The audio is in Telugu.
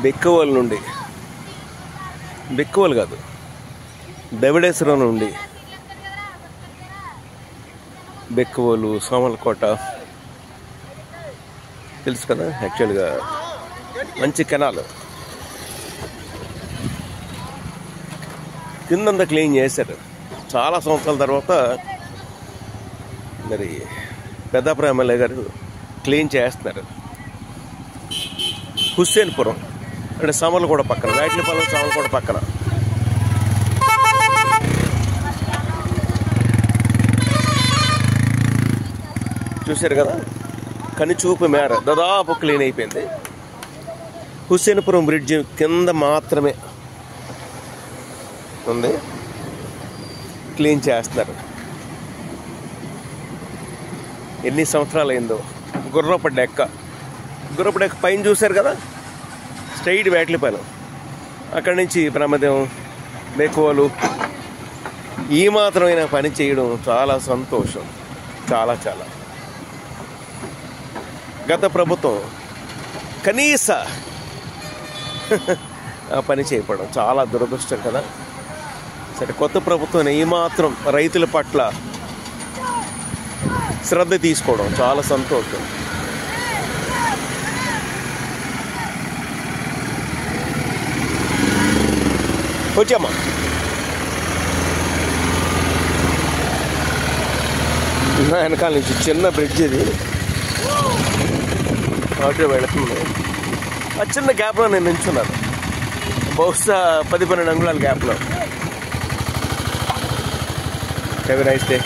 బెక్కవోలు నుండి, బెక్కవోలు కాదు, దవిడేశ్వరం నుండి బెక్కవోలు, సోమలకోట తెలుసు కదా. యాక్చువల్గా మంచి కెనాల్ కిందంతా క్లీన్ చేశారు. చాలా సంవత్సరాల తర్వాత మరి పెద్దాపురం ఎమ్మెల్యే గారు క్లీన్ చేస్తున్నారు. హుస్సేన్పురం అంటే సామర్లకోట పక్కన, వేట్లపాలెం సామర్లకోట పక్కన. చూశారు కదా, కనిచూపు మేర దాదాపు క్లీన్ అయిపోయింది. హుస్సేన్పురం బ్రిడ్జ్ కింద మాత్రమే ఉంది, క్లీన్ చేస్తున్నారు. ఎన్ని సంవత్సరాలు అయిందో. గుర్రపు డెక్క పైన చూశారు కదా, స్ట్రైట్ వేట్లపాలెం, అక్కడి నుంచి ప్రమాదం, బెక్కవోలు. ఈ మాత్రమైన పని చేయడం చాలా సంతోషం, చాలా చాలా. గత ప్రభుత్వం కనీస ఆ పని చేయకపోవడం చాలా దురదృష్టం కదా. సరే, కొత్త ప్రభుత్వం ఈ మాత్రం రైతుల పట్ల శ్రద్ధ తీసుకోవడం చాలా సంతోషం. వచ్చామ్మా, వెనకాల నుంచి చిన్న బ్రిడ్జ్ ఇది, ఆటో వెళుతుంది. ఆ చిన్న గ్యాప్లో నేను నిల్చున్నాను, బహుశా 10-12 అంగుళాల గ్యాప్లో. Have a nice day.